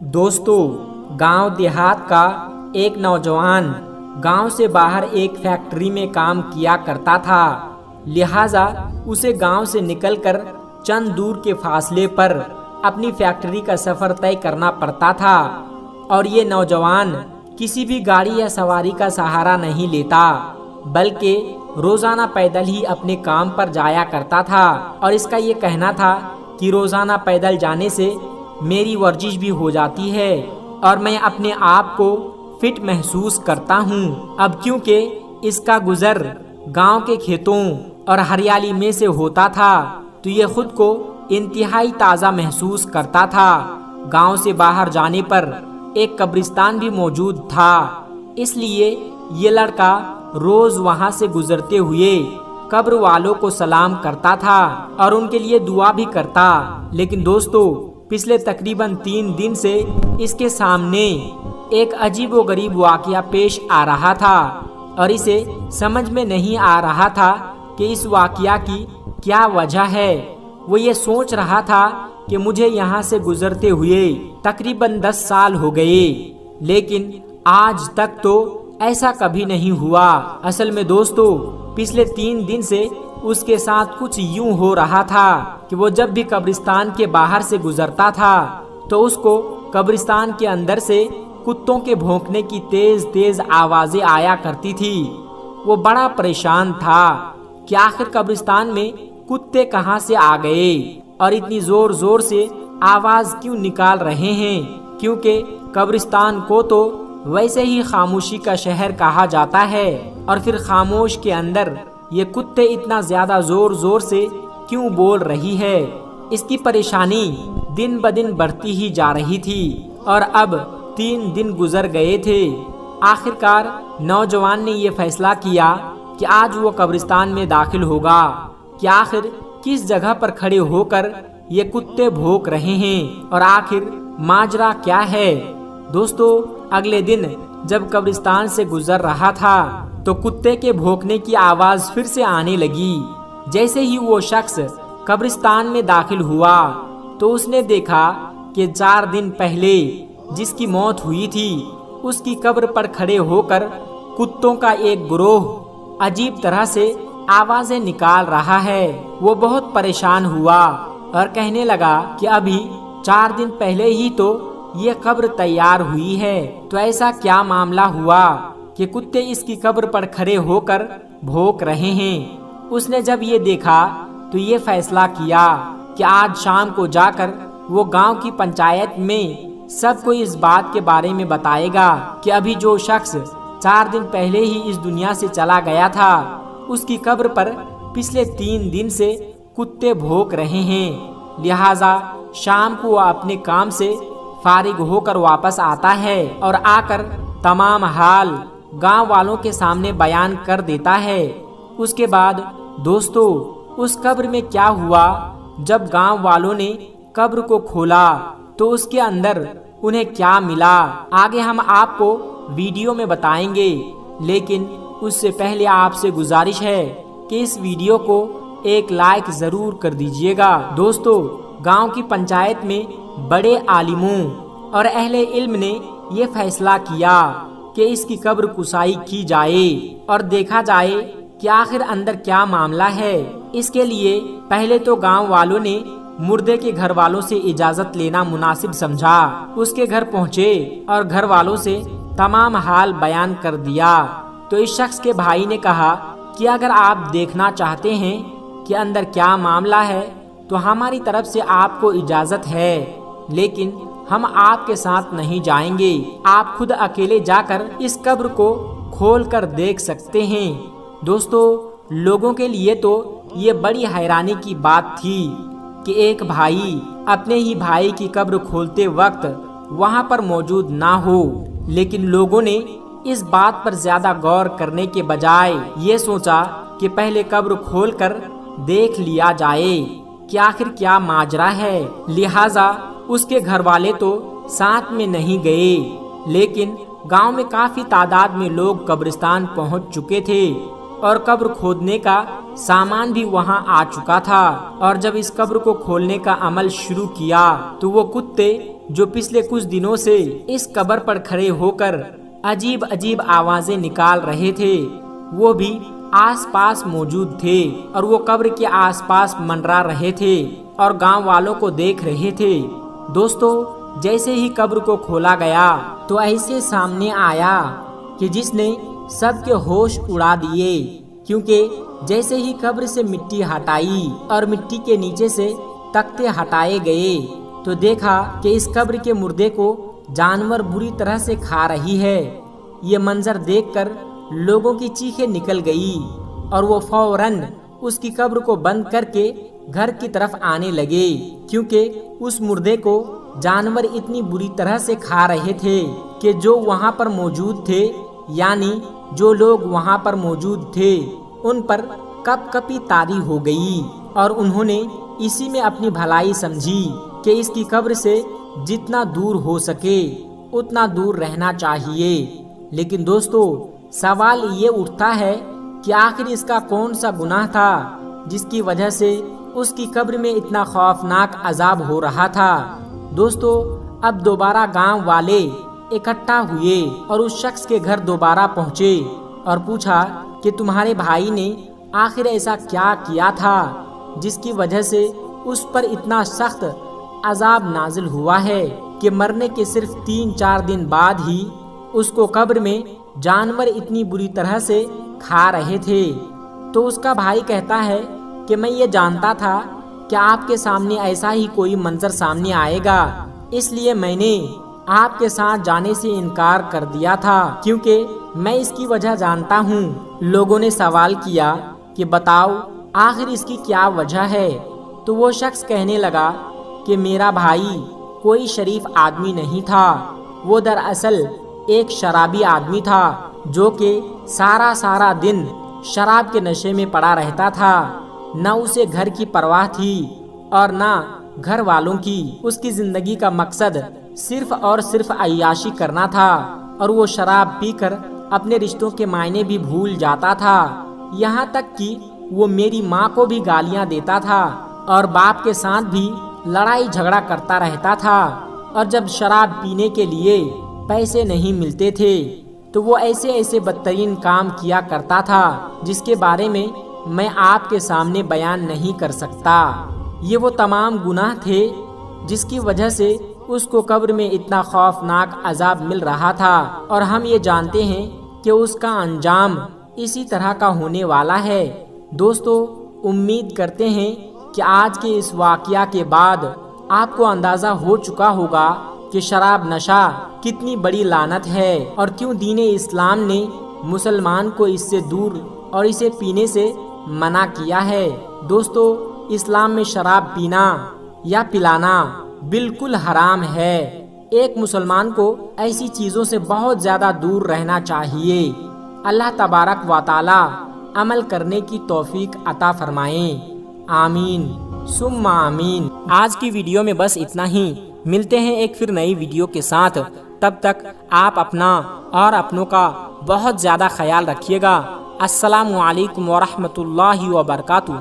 दोस्तों, गांव देहात का एक नौजवान गांव से बाहर एक फैक्ट्री में काम किया करता था। लिहाजा उसे गांव से निकलकर चंद दूर के फासले पर अपनी फैक्ट्री का सफर तय करना पड़ता था और ये नौजवान किसी भी गाड़ी या सवारी का सहारा नहीं लेता, बल्कि रोजाना पैदल ही अपने काम पर जाया करता था। और इसका ये कहना था कि रोजाना पैदल जाने से मेरी वर्जिश भी हो जाती है और मैं अपने आप को फिट महसूस करता हूँ। अब क्योंकि इसका गुजर गांव के खेतों और हरियाली में से होता था, तो ये खुद को इंतहाई ताज़ा महसूस करता था। गांव से बाहर जाने पर एक कब्रिस्तान भी मौजूद था, इसलिए ये लड़का रोज वहां से गुजरते हुए कब्र वालों को सलाम करता था और उनके लिए दुआ भी करता। लेकिन दोस्तों, पिछले तकरीबन 3 दिन से इसके सामने एक अजीबोगरीब वाकया पेश आ रहा था और इसे समझ में नहीं आ रहा था कि इस वाकया की क्या वजह है। वो ये सोच रहा था कि मुझे यहाँ से गुजरते हुए तकरीबन 10 साल हो गए, लेकिन आज तक तो ऐसा कभी नहीं हुआ। असल में दोस्तों, पिछले 3 दिन से उसके साथ कुछ यूं हो रहा था कि वो जब भी कब्रिस्तान के बाहर से गुजरता था तो उसको कब्रिस्तान के अंदर से कुत्तों के भौंकने की तेज तेज आवाजें आया करती थी। वो बड़ा परेशान था कि आखिर कब्रिस्तान में कुत्ते कहाँ से आ गए और इतनी जोर जोर से आवाज क्यों निकाल रहे हैं, क्योंकि कब्रिस्तान को तो वैसे ही खामोशी का शहर कहा जाता है और फिर खामोश के अंदर ये कुत्ते इतना ज्यादा जोर जोर से क्यों बोल रही है। इसकी परेशानी दिन ब दिन बढ़ती ही जा रही थी और अब 3 दिन गुजर गए थे। आखिरकार नौजवान ने ये फैसला किया कि आज वो कब्रिस्तान में दाखिल होगा कि आखिर किस जगह पर खड़े होकर ये कुत्ते भौंक रहे हैं और आखिर माजरा क्या है। दोस्तों, अगले दिन जब कब्रिस्तान से गुजर रहा था तो कुत्ते के भौंकने की आवाज फिर से आने लगी। जैसे ही वो शख्स कब्रिस्तान में दाखिल हुआ तो उसने देखा कि 4 दिन पहले जिसकी मौत हुई थी उसकी कब्र पर खड़े होकर कुत्तों का एक गिरोह अजीब तरह से आवाजें निकाल रहा है। वो बहुत परेशान हुआ और कहने लगा कि अभी 4 दिन पहले ही तो ये कब्र तैयार हुई है, तो ऐसा क्या मामला हुआ कि कुत्ते इसकी कब्र पर खड़े होकर भौंक रहे हैं। उसने जब ये देखा तो ये फैसला किया कि आज शाम को जाकर वो गांव की पंचायत में सबको इस बात के बारे में बताएगा कि अभी जो शख्स 4 दिन पहले ही इस दुनिया से चला गया था उसकी कब्र पर पिछले 3 दिन से कुत्ते भौंक रहे हैं। लिहाजा शाम को वो अपने काम से फारिग होकर वापस आता है और आकर तमाम हाल गांव वालों के सामने बयान कर देता है। उसके बाद दोस्तों, उस कब्र में क्या हुआ, जब गांव वालों ने कब्र को खोला तो उसके अंदर उन्हें क्या मिला, आगे हम आपको वीडियो में बताएंगे। लेकिन उससे पहले आपसे गुजारिश है कि इस वीडियो को एक लाइक जरूर कर दीजिएगा। दोस्तों, गांव की पंचायत में बड़े आलिमों और अहले इल्म ने ये फैसला किया कि इसकी कब्र कुसाई की जाए और देखा जाए कि आखिर अंदर क्या मामला है। इसके लिए पहले तो गांव वालों ने मुर्दे के घर वालों से इजाजत लेना मुनासिब समझा। उसके घर पहुंचे और घर वालों से तमाम हाल बयान कर दिया। तो इस शख्स के भाई ने कहा कि अगर आप देखना चाहते हैं कि अंदर क्या मामला है तो हमारी तरफ से आपको इजाजत है, लेकिन हम आपके साथ नहीं जाएंगे। आप खुद अकेले जाकर इस कब्र को खोल कर देख सकते हैं। दोस्तों, लोगों के लिए तो ये बड़ी हैरानी की बात थी कि एक भाई अपने ही भाई की कब्र खोलते वक्त वहां पर मौजूद ना हो, लेकिन लोगों ने इस बात पर ज्यादा गौर करने के बजाय ये सोचा कि पहले कब्र खोलकर देख लिया जाए कि आखिर क्या माजरा है। लिहाजा उसके घर वाले तो साथ में नहीं गए, लेकिन गांव में काफी तादाद में लोग कब्रिस्तान पहुंच चुके थे और कब्र खोदने का सामान भी वहां आ चुका था। और जब इस कब्र को खोलने का अमल शुरू किया तो वो कुत्ते جو پچھلے کچھ دنوں سے اس قبر پر کھڑے ہو کر عجیب عجیب آوازیں نکال رہے تھے، وہ بھی آس پاس موجود تھے اور وہ قبر کے آس پاس منڈرا رہے تھے اور گاؤں والوں کو دیکھ رہے تھے۔ دوستو، جیسے ہی قبر کو کھولا گیا تو ایسے سامنے آیا کہ جس نے سب کے ہوش اڑا دیے، کیونکہ جیسے ہی قبر سے مٹی ہٹائی اور مٹی کے نیچے سے تختے ہٹائے گئے تو دیکھا کہ اس قبر کے مردے کو جانور بری طرح سے کھا رہی ہے۔ یہ منظر دیکھ کر لوگوں کی چیخیں نکل گئی اور وہ فوراً اس کی قبر کو بند کر کے گھر کی طرف آنے لگے، کیونکہ اس مردے کو جانور اتنی بری طرح سے کھا رہے تھے کہ جو وہاں پر موجود تھے، یعنی جو لوگ وہاں پر موجود تھے، ان پر کپ کپی طاری ہو گئی اور انہوں نے اسی میں اپنی بھلائی سمجھی کہ اس کی قبر سے جتنا دور ہو سکے اتنا دور رہنا چاہیے۔ لیکن دوستو، سوال یہ اٹھتا ہے کہ آخر اس کا کون سا گناہ تھا جس کی وجہ سے اس کی قبر میں اتنا خوفناک عذاب ہو رہا تھا؟ دوستو، اب دوبارہ گاؤں والے اکٹھا ہوئے اور اس شخص کے گھر دوبارہ پہنچے اور پوچھا کہ تمہارے بھائی نے آخر ایسا کیا کیا تھا جس کی وجہ سے اس پر اتنا سخت عذاب نازل ہوا ہے کہ مرنے کے صرف 3-4 دن بعد ہی اس کو قبر میں جانور اتنی بری طرح سے کھا رہے تھے۔ تو اس کا بھائی کہتا ہے کہ میں یہ جانتا تھا کہ آپ کے سامنے ایسا ہی کوئی منظر سامنے آئے گا، اس لیے میں نے آپ کے ساتھ جانے سے انکار کر دیا تھا، کیونکہ میں اس کی وجہ جانتا ہوں۔ لوگوں نے سوال کیا کہ بتاؤ آخر اس کی کیا وجہ ہے؟ تو وہ شخص کہنے لگا کہ میرا بھائی کوئی شریف آدمی نہیں تھا، وہ دراصل ایک شرابی آدمی تھا جو کہ سارا دن شراب کے نشے میں پڑا رہتا تھا۔ نہ اسے گھر کی پرواہ تھی اور نہ گھر والوں کی۔ اس کی زندگی کا مقصد صرف اور صرف عیاشی کرنا تھا اور وہ شراب پی کر اپنے رشتوں کے معنی بھی بھول جاتا تھا، یہاں تک کہ وہ میری ماں کو بھی گالیاں دیتا تھا اور باپ کے ساتھ بھی لڑائی جھگڑا کرتا رہتا تھا، اور جب شراب پینے کے لیے پیسے نہیں ملتے تھے تو وہ ایسے بدترین کام کیا کرتا تھا جس کے بارے میں میں آپ کے سامنے بیان نہیں کر سکتا۔ یہ وہ تمام گناہ تھے جس کی وجہ سے اس کو قبر میں اتنا خوفناک عذاب مل رہا تھا، اور ہم یہ جانتے ہیں کہ اس کا انجام اسی طرح کا ہونے والا ہے۔ دوستو، امید کرتے ہیں کہ آج کے اس واقعہ کے بعد آپ کو اندازہ ہو چکا ہوگا کہ شراب نشہ کتنی بڑی لعنت ہے اور کیوں دین اسلام نے مسلمان کو اس سے دور اور اسے پینے سے منع کیا ہے۔ دوستو، اسلام میں شراب پینا یا پلانا بالکل حرام ہے۔ ایک مسلمان کو ایسی چیزوں سے بہت زیادہ دور رہنا چاہیے۔ اللہ تبارک و تعالی عمل کرنے کی توفیق عطا فرمائیں، آمین ثم آمین۔ آج کی ویڈیو میں بس اتنا ہی، ملتے ہیں ایک پھر نئی ویڈیو کے ساتھ، تب تک آپ اپنا اور اپنوں کا بہت زیادہ خیال رکھیے گا۔ السلام علیکم ورحمۃ اللہ وبرکاتہ۔